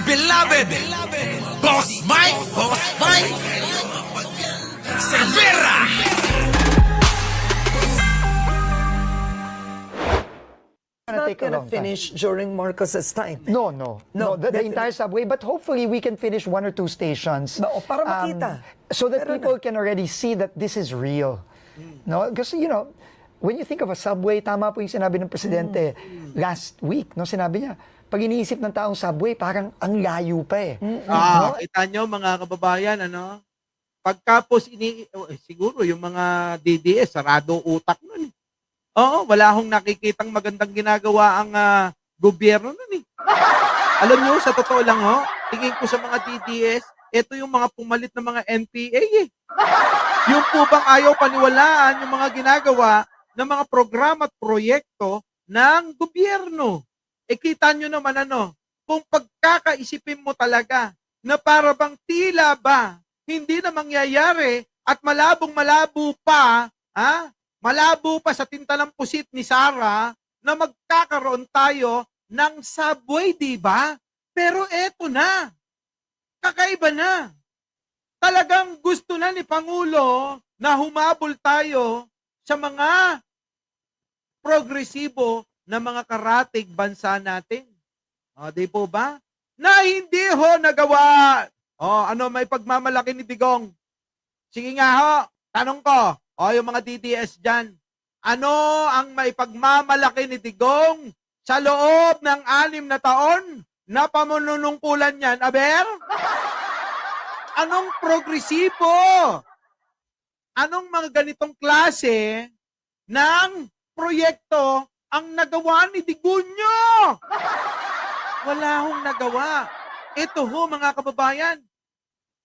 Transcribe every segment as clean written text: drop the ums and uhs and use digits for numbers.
beloved, Boss Mike, Cervera. Not gonna finish during Marcos's time. No, the entire subway. But hopefully we can finish 1 or 2 stations. No, para makita. So that Pero people can already see that this is real. No, because when you think of a subway, tama po yung sinabi ng presidente last week, no, sinabi niya, pag iniisip ng taong subway, parang ang layo pa eh. Kita nyo mga kababayan, pagkapos siguro yung mga DDS, sarado utak nun eh. Oo, wala akong nakikitang magandang ginagawa ang gobyerno nun eh. Alam nyo, sa totoo lang tingin ko sa mga DDS, ito yung mga pumalit na mga NPA eh. Yung po bang ayaw paniwalaan yung mga ginagawa ng mga programa at proyekto ng gobyerno. Kita nyo naman kung pagkakaisipin mo talaga na para bang tila ba hindi na mangyayari at malabong-malabo pa, malabo pa sa tinta ng pusit ni Sara na magkakaroon tayo ng subway, di ba? Pero eto na. Kakaiba na. Talagang gusto na ni Pangulo na humabol tayo sa mga progresibo na mga karatig bansa natin. Di po ba? Na hindi nagawa. May pagmamalaki ni Digong? Sige nga tanong ko. Yung mga DDS dyan. Ano ang may pagmamalaki ni Digong sa loob ng 6 na taon na pamununungkulan niyan, aber? Anong progresibo? Anong mga ganitong klase ng proyekto ang nagawa ni Digunyo? Wala hong nagawa. Ito mga kababayan,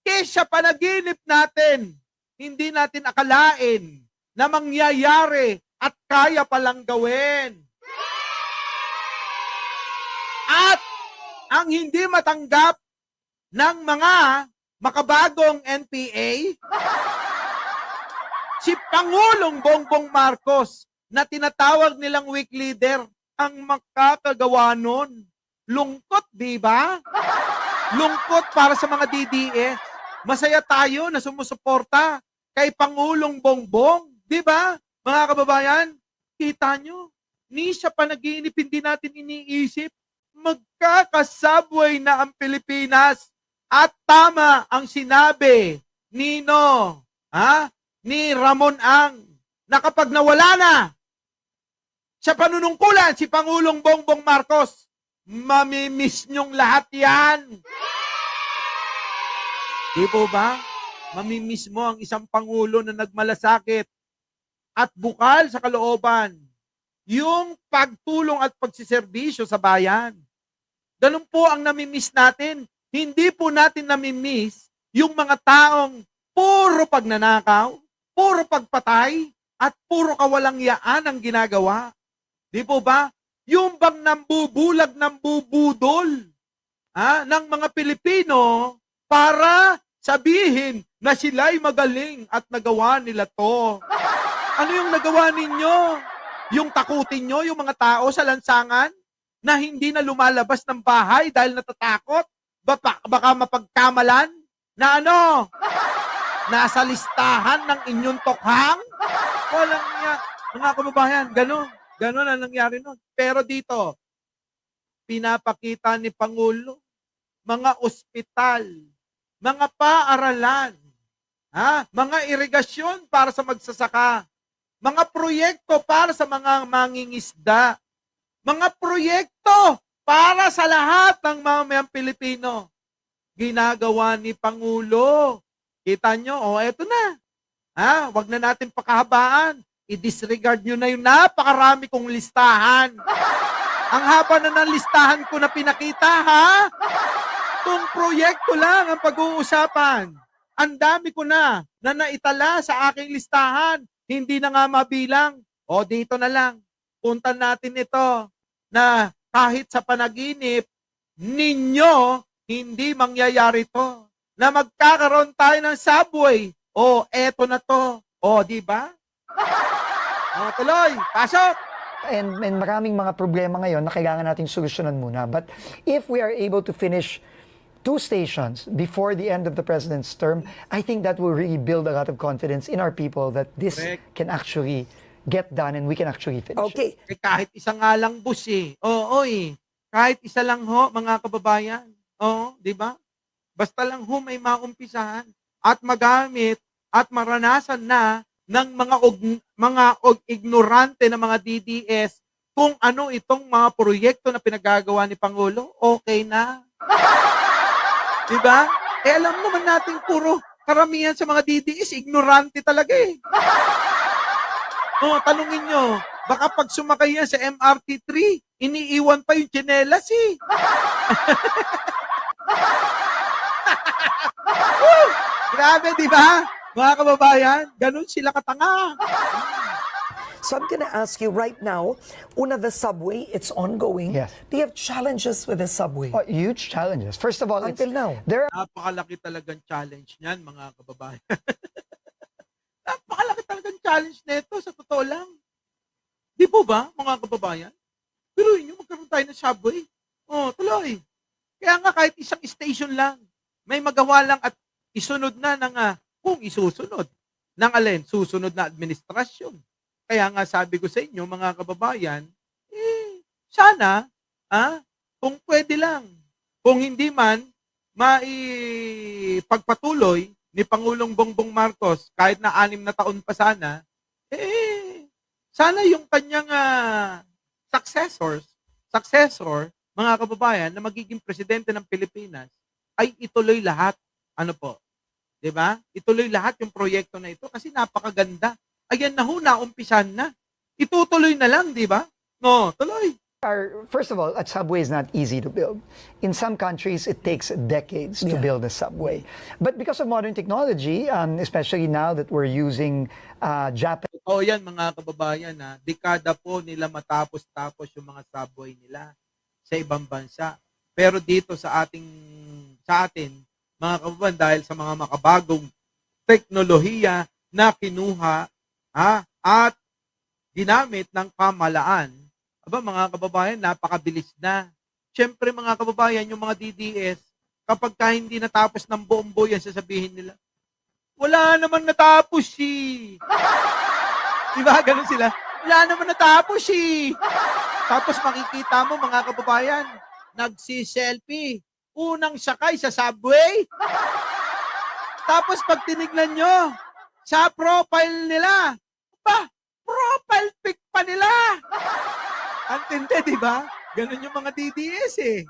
kesa panaginip natin, hindi natin akalain na mangyayari at kaya palang gawin. At ang hindi matanggap ng mga makabagong NPA, si Pangulong Bongbong Marcos na tinatawag nilang weak leader ang makakagawa nun. Lungkot, di ba? Lungkot para sa mga DDS. Masaya tayo na sumusuporta kay Pangulong Bongbong. Di ba? Mga kababayan, kita nyo, ni siya panaginip, hindi natin iniisip, magkakasubway na ang Pilipinas. At tama ang sinabi ni Ramon Ang, na kapag nawala na sa panunungkulan si Pangulong Bongbong Marcos, mamimiss nyong lahat yan. Di po ba? Mamimiss mo ang isang Pangulo na nagmalasakit at bukal sa kalooban yung pagtulong at pagsiservisyo sa bayan. Ganun po ang namimiss natin. Hindi po natin namimiss yung mga taong puro pagnanakaw, puro pagpatay, at puro kawalangyaan ang ginagawa. Di po ba? Yung bang nambubulag, nambubudol ng mga Pilipino para sabihin na sila'y magaling at nagawa nila to. Ano yung nagawa ninyo? Yung takutin nyo yung mga tao sa lansangan na hindi na lumalabas ng bahay dahil natatakot? Baka mapagkamalan na nasa listahan ng inyong tokhang? Walang niya. Mga kababayan, gano'n ang nangyari nun. Pero dito, pinapakita ni Pangulo, mga ospital, mga paaralan, mga irigasyon para sa magsasaka, mga proyekto para sa mga mangingisda, mga proyekto para sa lahat ng mamayang Pilipino. Ginagawa ni Pangulo. Kita nyo, eto na. Wag na natin pakahabaan. I-disregard nyo na yung napakarami kong listahan. Ang haba na ng listahan ko na pinakita, Kung proyekto lang ang pag-uusapan. Ang dami ko na naitala sa aking listahan. Hindi na nga mabilang. Dito na lang. Puntan natin ito na kahit sa panaginip ninyo, hindi mangyayari to. Na magkakaroon tayo ng subway. Eto na to. Di ba? Tuloy, pasok! And maraming mga problema ngayon na kailangan nating solusyonan muna. But if we are able to finish 2 stations before the end of the president's term, I think that will really build a lot of confidence in our people that this Correct. can actually get done and we can actually finish it. Okay. Eh, kahit isa nga lang bus eh. Oo eh. Kahit isa lang ho, mga kababayan. Oo, di ba? Basta lang ho may maumpisahan at magamit at maranasan na ng mga ignorante na mga DDS kung ano itong mga proyekto na pinagagawa ni Pangulo, okay na. Di ba? Eh alam naman natin puro karamihan sa mga DDS, ignorante talaga eh. Tanungin nyo, baka pag sumakay yan sa MRT3, iniiwan pa yung tsinelas eh. Grabe, di ba? Mga kababayan, ganun sila katanga. So I'm gonna ask you right now, una, the subway, it's ongoing. Yes. Do you have challenges with the subway? Oh, huge challenges. First of all, Until now. there Napakalaki talagang challenge niyan, mga kababayan. Napakalaki talagang challenge nito, sa totoo lang. Di po ba, mga kababayan? Pero inyo, magkaroon tayo ng subway. Tuloy. Kaya nga kahit isang station lang, may magawa lang at isunod na ng, kung isusunod, ng alin, susunod na administrasyon. Kaya nga sabi ko sa inyo, mga kababayan, sana, kung pwede lang, kung hindi man, maipagpatuloy ni Pangulong Bongbong Marcos, kahit na 6 na taon pa sana, sana yung kanyang successor, mga kababayan, na magiging presidente ng Pilipinas, ay ituloy lahat. Ano po? 'Di ba? Ituloy lahat yung proyekto na ito kasi napakaganda. Ayan na ho, naumpisan na. Itutuloy na lang, 'di ba? No, tuloy. first of all, a subway is not easy to build. In some countries, it takes decades to build a subway. But because of modern technology, especially now that we're using Japanese Yan, mga kababayan, dekada po nila matapos-tapos yung mga subway nila sa ibang bansa. Pero dito sa atin, mga kababayan, dahil sa mga makabagong teknolohiya na kinuha at ginamit ng pamalaan, mga kababayan, napakabilis na. Siyempre, mga kababayan, yung mga DDS, kapag hindi natapos ng buong buo yan, sasabihin nila, wala naman natapos eh. Diba? Ganun sila. Wala naman natapos eh. Tapos makikita mo, mga kababayan, nagsi-selfie. Unang sakay sa subway. Tapos pag tinignan nyo, sa profile nila, profile pic pa nila. Antindi, di ba? Ganon yung mga DDS eh.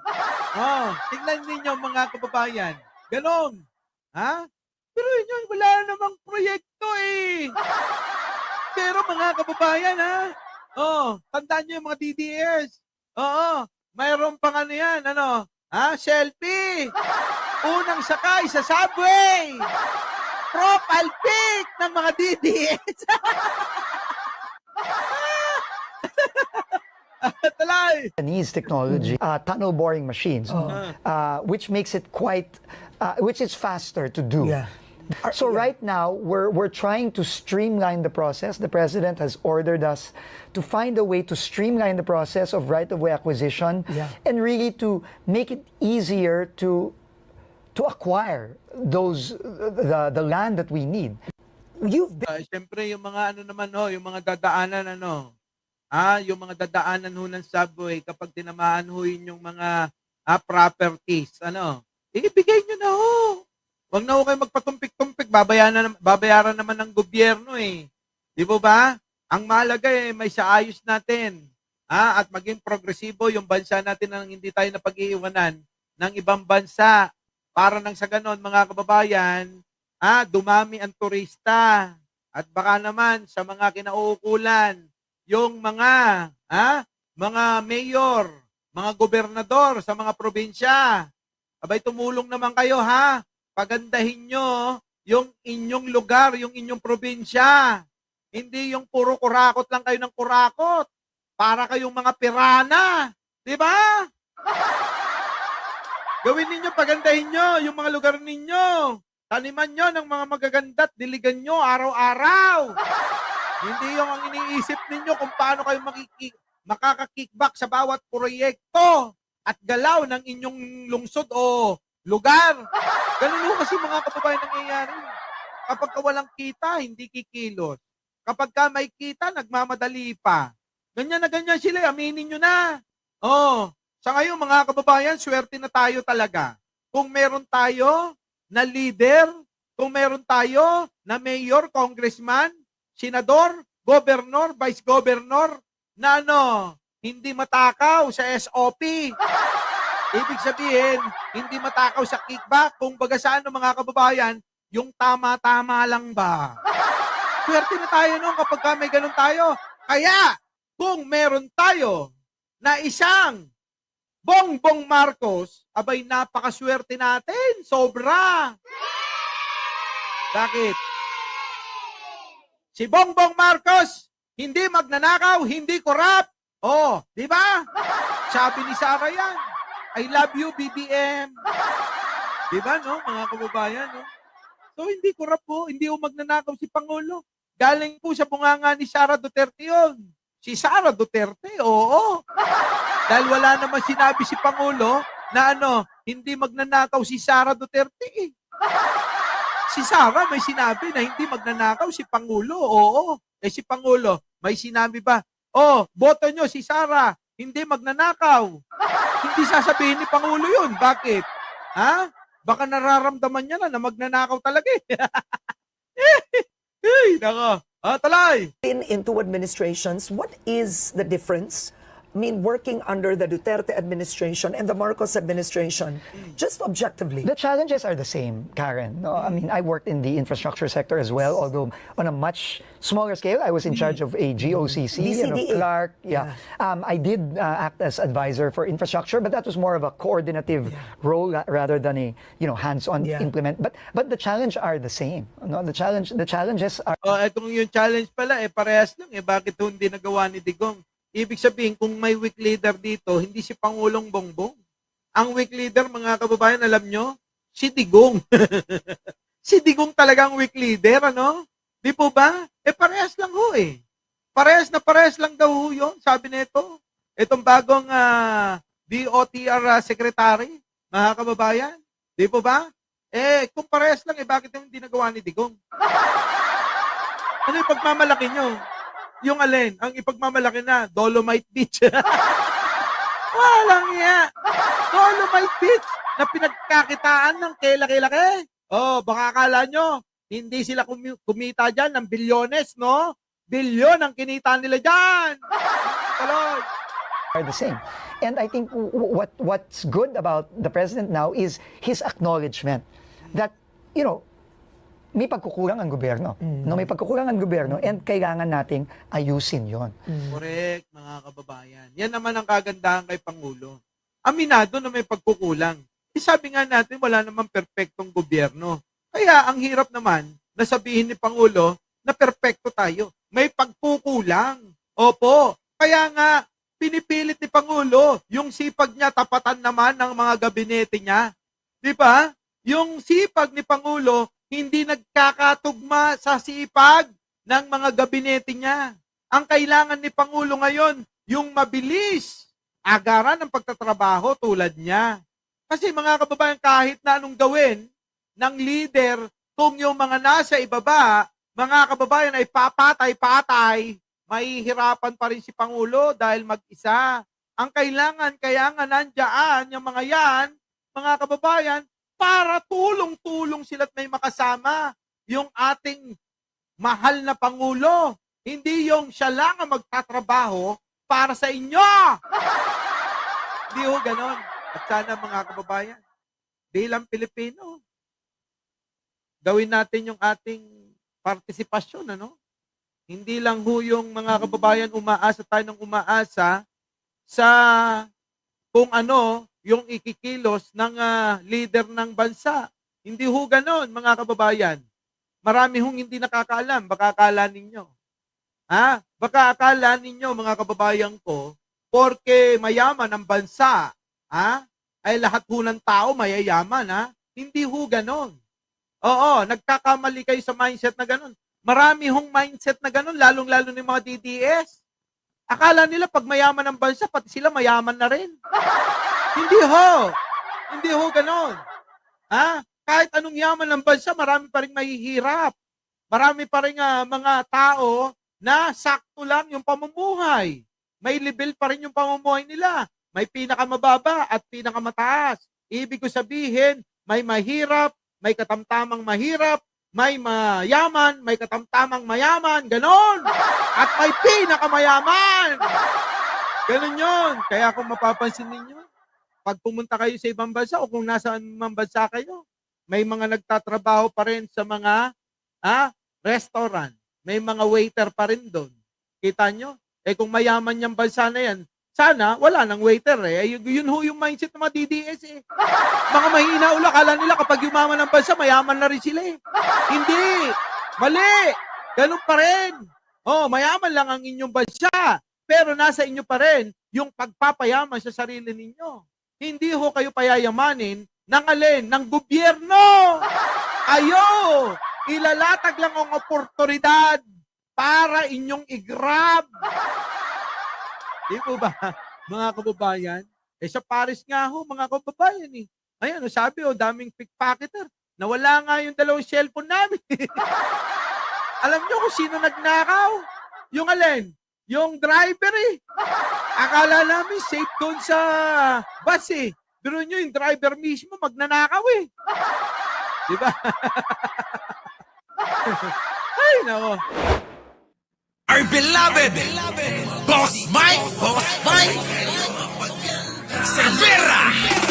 Tingnan ninyo, mga kababayan. Ganon. Pero yun, wala namang proyekto eh. Pero mga kababayan, tandaan nyo yung mga DDS. Mayroon pang yan, selfie. Unang sakay sa subway. Profile pic ng mga DDS. Japanese technology, tunnel boring machines, which makes it which is faster to do. Yeah. So right now, we're trying to streamline the process. The president has ordered us to find a way to streamline the process of right-of-way acquisition and really to make it easier to acquire the land that we need. You've been Siyempre, yung mga yung mga dadaanan, yung mga dadaanan ho ng subway, kapag tinamaan ho yun yung mga properties, ibigay nyo na ho. Huwag na ho kayo magpatumpik-tumpik, babayaran naman ng gobyerno eh. Di ba? Ang mahalaga may saayos natin. At maging progresibo yung bansa natin nang hindi tayo napag-iiwanan ng ibang bansa. Para nang sa ganon, mga kababayan, dumami ang turista. At baka naman sa mga kinauukulan, yung mga mayor, mga gobernador sa mga probinsya. Abay, tumulong naman kayo Pagandahin nyo yung inyong lugar, yung inyong probinsya. Hindi yung puro kurakot lang kayo ng kurakot. Para kayong mga pirana. Di ba? Gawin ninyo, pagandahin nyo yung mga lugar ninyo. Taniman nyo ng mga magaganda at diligan nyo araw-araw. Hindi yung ang iniisip ninyo kung paano kayo makaka-kickback sa bawat proyekto at galaw ng inyong lungsod o lugar. Ganun ho kasi mga kababayan nangyayari. Kapag ka walang kita, hindi kikilos. Kapag ka may kita, nagmamadali pa. Ganyan na ganyan sila, aminin nyo na. Oh, sa ngayon mga kababayan, swerte na tayo talaga. Kung meron tayo na leader, kung meron tayo na mayor, congressman, senador, gobernador, vice governor, na hindi matakaw sa SOP. Ibig sabihin, hindi matakaw sa kickback. Kung baga sa mga kababayan, yung tama-tama lang ba? Swerte na tayo kapag may ganun tayo. Kaya, kung meron tayo na isang Bongbong Marcos, abay napakaswerte natin. Sobra. Bakit? Si Bongbong Marcos, hindi magnanakaw, hindi korap. Oh, di ba? Sabi ni Sara yan. I love you, BBM. Di ba, mga kababayan, So, hindi korap po, hindi magnanakaw si Pangulo. Galing po sa bunganga ni Sara Duterte yun. Si Sara Duterte, oo. Dahil wala naman sinabi si Pangulo na hindi magnanakaw si Sara Duterte eh. Si Sara may sinabi na hindi magnanakaw si Pangulo, oo. Si Pangulo, may sinabi ba? Oh, boto nyo si Sara, hindi magnanakaw. Hindi sasabihin ni Pangulo yun. Bakit? Ha? Baka nararamdaman niya na magnanakaw talaga eh. Nako. Talay. Into administrations, what is the difference? I mean, working under the Duterte administration and the Marcos administration, just objectively. The challenges are the same, Karen. No, I mean, I worked in the infrastructure sector as well, although on a much smaller scale. I was in charge of a GOCC, DCDA. Clark. Yeah. I did act as advisor for infrastructure, but that was more of a coordinative role rather than a hands-on implement. But the challenge are the same. No, the challenges are. Kung yung challenge pala parehas lang bakit hindi nagawa ni Digong? Ibig sabihin, kung may weak leader dito, hindi si Pangulong Bongbong. Ang weak leader, mga kababayan, alam nyo, si Digong. Si Digong talagang weak leader, Di po ba? Parehas lang ho Parehas lang daw ho yun, sabi nito. Itong bagong DOTR secretary, mga kababayan. Di po ba? Kung parehas lang, bakit yung hindi nagawa ni Digong? Ano yung pagmamalaki nyo? Yung alin, ang ipagmamalaki na, Dolomite Beach. Walang iya. Dolomite Beach na pinagkakitaan ng laki-laki. Baka akala nyo, hindi sila kumita dyan ng bilyones, no? Bilyon ang kinita nila dyan. Tuloy. Are the same. And I think what's good about the president now is his acknowledgement that, may pagkukulang ang gobyerno. No, may pagkukulang ang gobyerno and kailangan nating ayusin 'yon. Correct, mga kababayan. Yan naman ang kagandahan kay Pangulo. Aminado na may pagkukulang. Sabi nga natin, wala namang perpektong gobyerno. Kaya ang hirap naman na sabihin ni Pangulo na perpekto tayo. May pagkukulang. Opo. Kaya nga, pinipilit ni Pangulo yung sipag niya, tapatan naman ng mga gabinete niya. Di ba? Yung sipag ni Pangulo, hindi nagkakatugma sa sipag ng mga gabinete niya. Ang kailangan ni Pangulo ngayon, yung mabilis, agaran ng pagtatrabaho tulad niya. Kasi mga kababayan, kahit na anong gawin ng leader, kung yung mga nasa ibaba, mga kababayan ay papatay-patay, mahihirapan pa rin si Pangulo dahil mag-isa. Ang kailangan, kaya nga nandiyan yung mga yan, mga kababayan, para tulong-tulong sila't may makasama yung ating mahal na Pangulo. Hindi yung siya lang ang magtatrabaho para sa inyo. Hindi ho ganon. At sana mga kababayan, bilang Pilipino, gawin natin yung ating partisipasyon, Hindi lang ho yung mga kababayan umaasa tayo ng umaasa sa kung yung ikikilos ng leader ng bansa. Hindi ho ganon, mga kababayan. Marami hong hindi nakakaalam. Baka akala ninyo. Baka akala ninyo, mga kababayan ko, porke mayaman ang bansa, ay lahat ho ng tao mayayaman, Hindi ho ganon. Oo, nagkakamali kayo sa mindset na ganon. Marami hong mindset na ganon, lalong-lalo ng mga DDS. Akala nila pag mayaman ang bansa, pati sila mayaman na rin. Hindi ho ganon. Kahit anong yaman ng bansa, marami pa rin mahihirap. Marami pa rin mga tao na sakto lang yung pamumuhay. May level pa rin yung pamumuhay nila. May pinakamababa at pinakamataas. Ibig ko sabihin, may mahirap, may katamtamang mahirap, may mayaman, may katamtamang mayaman, ganon. At may pinakamayaman. Ganon yun. Kaya kung mapapansin ninyo, pag pumunta kayo sa ibang bansa o kung nasaan mang bansa kayo, may mga nagtatrabaho pa rin sa mga restaurant. May mga waiter pa rin doon. Kita nyo? Kung mayaman yung bansa na yan, sana wala nang waiter Yun ho yung mindset ng mga DDS Mga mahina ulo, akala nila kapag yumaman ng bansa, mayaman na rin sila Hindi. Mali. Ganun pa rin. Mayaman lang ang inyong bansa. Pero nasa inyo pa rin yung pagpapayaman sa sarili ninyo. Hindi ho kayo payayamanin ng alin? Ng gobyerno. Ilalatag lang ang oportunidad para inyong i-grab. Di po ba, mga kababayan? Sa Paris nga ho, mga kababayan Ayan, sabi daming pickpocketer. Nawala nga yung 2 cellphone namin. Alam nyo kung sino nagnakaw? Yung alin? Yung driver Akala namin safe doon sa bus Pero nyo, yung driver mismo magnanakaw Di ba? Ay, nako. Our beloved Boss Mike Cervera.